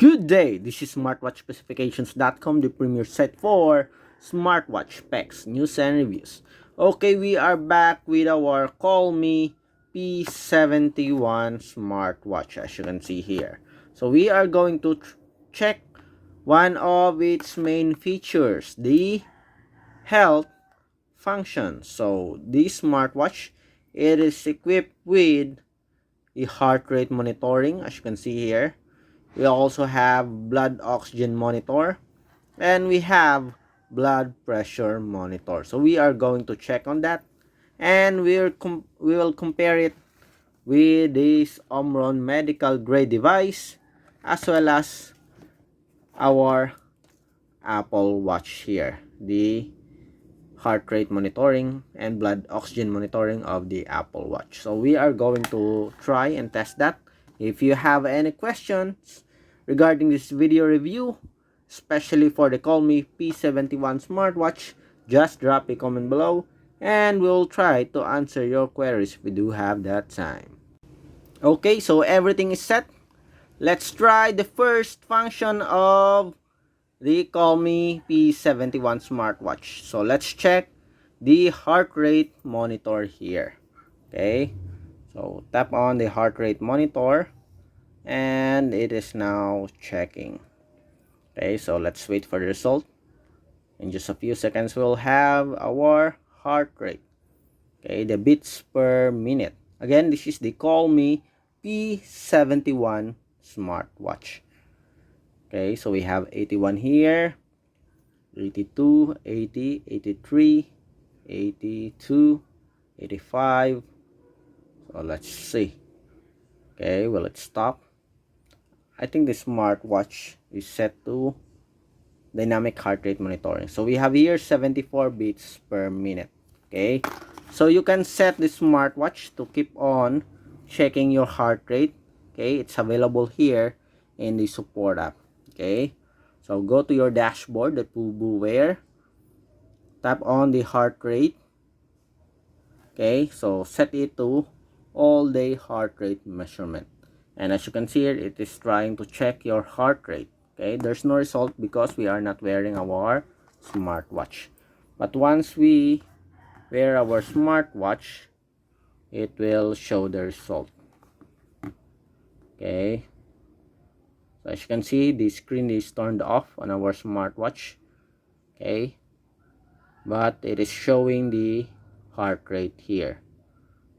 Good day, this is smartwatchspecifications.com, the premier site for smartwatch specs, news and reviews. Okay, we are back with our Colmi P71 Smartwatch, as you can see here. So we are going to check one of its main features, the health function. So this smartwatch, it is equipped with the heart rate monitoring, as you can see here. We also have blood oxygen monitor, and we have blood pressure monitor. So we are going to check on that, and we will compare it with this Omron medical grade device as well as our Apple Watch here, the heart rate monitoring and blood oxygen monitoring of the Apple Watch. So we are going to try and test that. If you have any questions regarding this video review, especially for the Colmi P71 Smartwatch, just drop a comment below and we'll try to answer your queries if we do have that time. Okay, so everything is set. Let's try the first function of the Colmi P71 Smartwatch. So let's check the heart rate monitor here. Okay, so tap on the heart rate monitor and it is now checking. Okay, so let's wait for the result. In just a few seconds we'll have our heart rate. Okay, the beats per minute. Again, this is the Colmi P71 Smartwatch. Okay, so we have 81 here, 82, 80, 83, 82, 85. So let's see. Okay, well, let's stop. I think the smartwatch is set to dynamic heart rate monitoring. So we have here 74 beats per minute. Okay, so you can set the smartwatch to keep on checking your heart rate. Okay, it's available here in the support app. Okay, so go to your dashboard, the Pubu Wear, tap on the heart rate. Okay, so set it to all day heart rate measurement, and as you can see here, it is trying to check your heart rate. Okay, there's no result because we are not wearing our smartwatch, but once we wear our smartwatch, it will show the result. Okay, so as you can see, the screen is turned off on our smartwatch. Okay, but it is showing the heart rate here.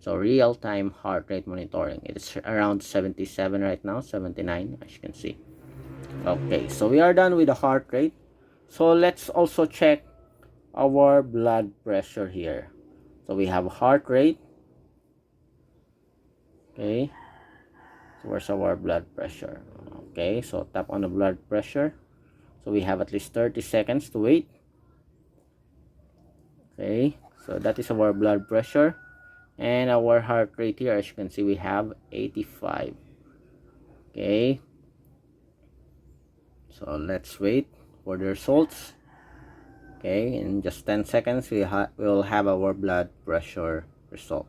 So real-time heart rate monitoring, it's around 77 right now, 79 as you can see. Okay, so we are done with the heart rate. So let's also check our blood pressure here. So we have heart rate. Okay, so where's our blood pressure? Okay, so tap on the blood pressure. So we have at least 30 seconds to wait. Okay, so that is our blood pressure. And our heart rate here, as you can see, we have 85. Okay, so let's wait for the results. Okay, in just 10 seconds we will have our blood pressure result.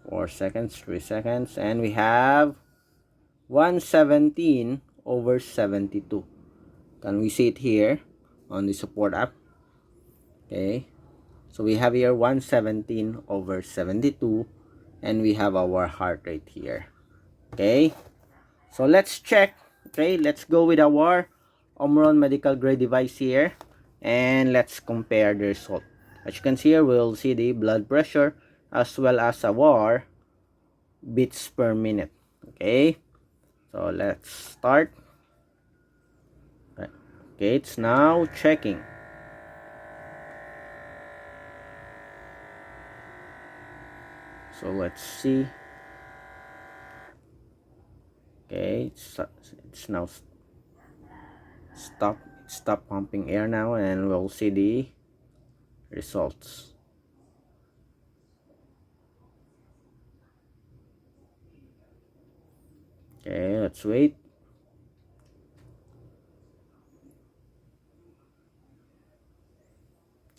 4 seconds, 3 seconds, and we have 117/72. Can we see it here on the support app? Okay, so we have here 117/72, and we have our heart rate here. Okay, so let's check. Okay, let's go with our Omron medical grade device here, and let's compare the result. As you can see here, we'll see the blood pressure as well as our beats per minute. Okay, so let's start. Okay, it's now checking. So let's see. Okay, it's now stop pumping air now, and we'll see the results. Okay, let's wait.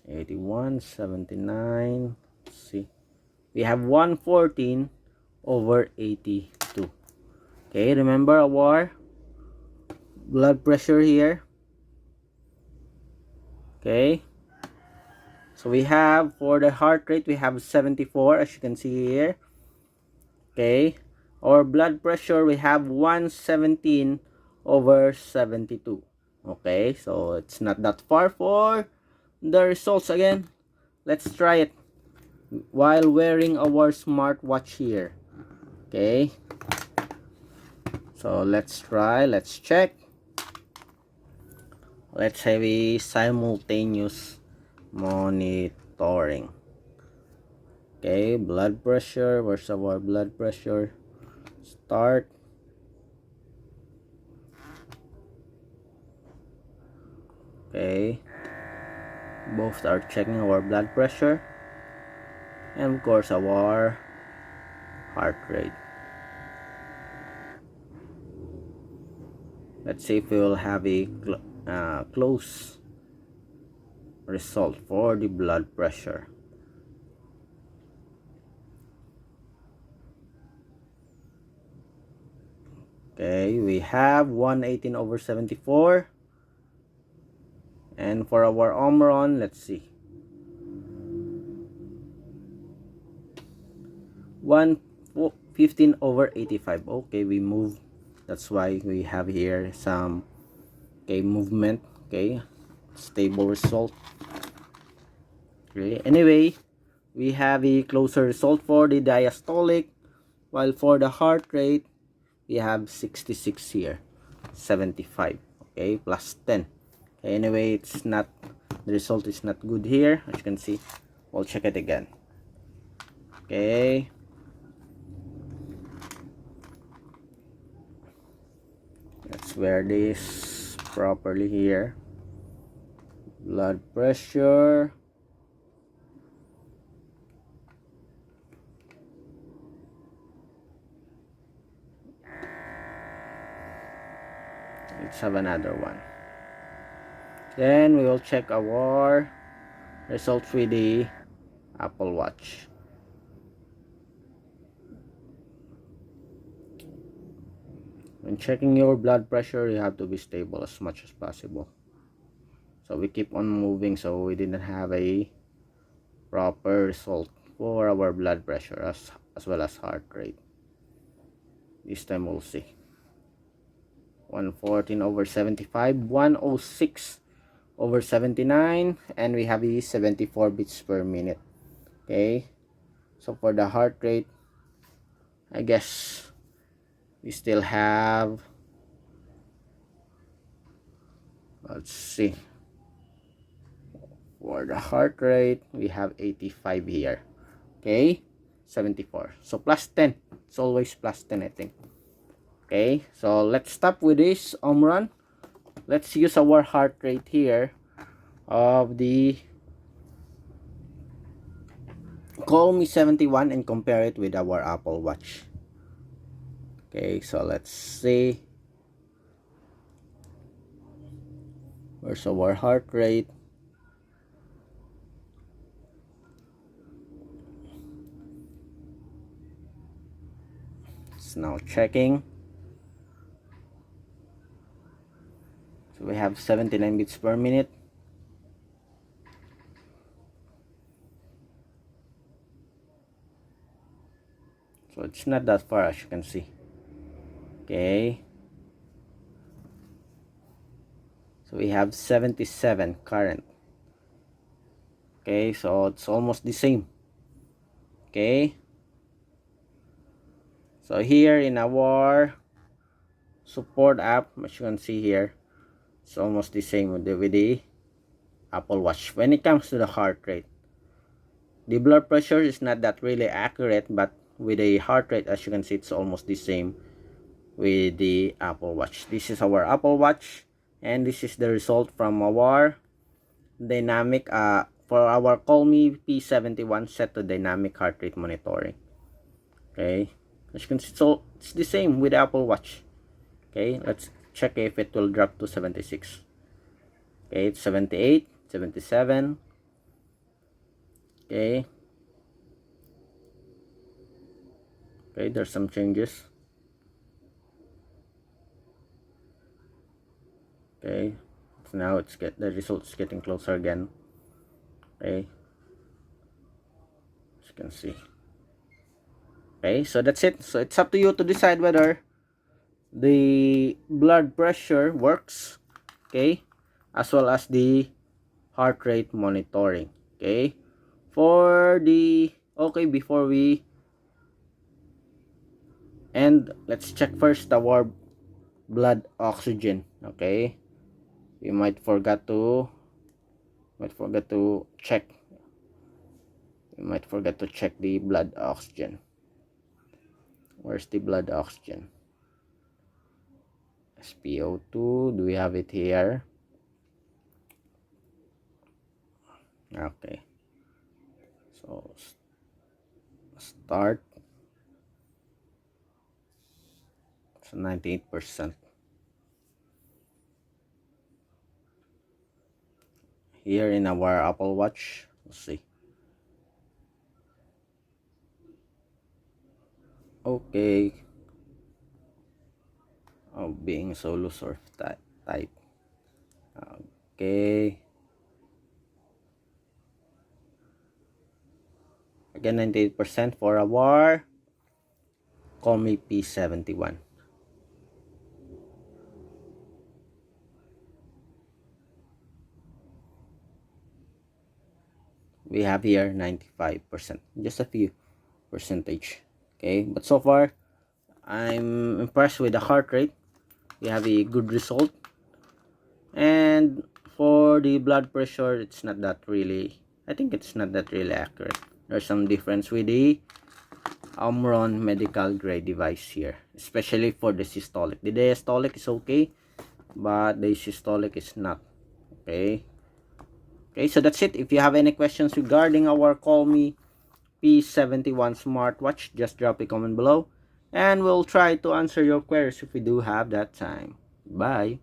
'81, '79. See, we have 114/82. Okay, remember our blood pressure here. Okay, so we have, for the heart rate, we have 74, as you can see here. Okay, our blood pressure, we have 117/72. Okay, so it's not that far. For the results again, let's try it while wearing our smartwatch here. Okay, so let's try, let's check. Let's have a simultaneous monitoring. Okay, blood pressure. Where's our blood pressure? Start. Okay, both are checking our blood pressure and of course our heart rate. Let's see if we will have a close result for the blood pressure. Okay, we have 118/74. And for our Omron, let's see, 115/85. Okay, we move. That's why we have here some, okay, movement. Okay, stable result. Okay, anyway, we have a closer result for the diastolic, while for the heart rate we have 66 here, 75. Okay, plus 10. Okay, anyway, it's not, the result is not good here, as you can see. We'll check it again. Okay, let's wear this properly here. Blood pressure, let's have another one. Then we will check our results with the Apple Watch. When checking your blood pressure, you have to be stable as much as possible. So we keep on moving, so we didn't have a proper result for our blood pressure as well as heart rate. This time we'll see. 114/75, 106/79, and we have a 74 beats per minute. Okay, so for the heart rate, I guess we still have, let's see, for the heart rate we have 85 here. Okay, 74, so plus 10. It's always plus 10, I think. Okay, so let's stop with this Omron. Let's use our heart rate here of the Colmi 71 and compare it with our Apple Watch. Okay, so let's see. Where's our heart rate? It's now checking. So we have 79 beats per minute. So it's not that far, as you can see. Okay, so we have 77 current. Okay, so it's almost the same. Okay, so here in our support app, as you can see here, it's almost the same with the Apple Watch. When it comes to the heart rate, the blood pressure is not that really accurate, but with the heart rate, as you can see, it's almost the same with the Apple Watch. This is our Apple Watch, and this is the result from our dynamic for our Colmi P71 set to dynamic heart rate monitoring. Okay, as you can see, so it's the same with the Apple Watch. Okay, let's check if it will drop to 76. Okay, it's 78, 77. Okay, okay, there's some changes. Okay, so now the results getting closer again. Okay, as you can see. Okay, so that's it. So it's up to you to decide whether the blood pressure works, okay, as well as the heart rate monitoring. Okay, for the before we end, let's check first our blood oxygen. Okay, we might forget to check the blood oxygen. Where's the blood oxygen? SpO2, do we have it here? Okay, so start. So 98% here in our Apple Watch. Let's see. Okay. Oh, being so loose or tight. Okay. Again, 98% for our Colmi P71. We have here 95%. Just a few percentage. Okay, but so far I'm impressed with the heart rate. We have a good result. And for the blood pressure, it's not that really, I think it's not that really accurate. There's some difference with the Omron medical grade device here, especially for the systolic. The diastolic is okay, but the systolic is not. Okay. Okay, so that's it. If you have any questions regarding our Colmi P71 Smartwatch, just drop a comment below, and we'll try to answer your queries if we do have that time. Bye.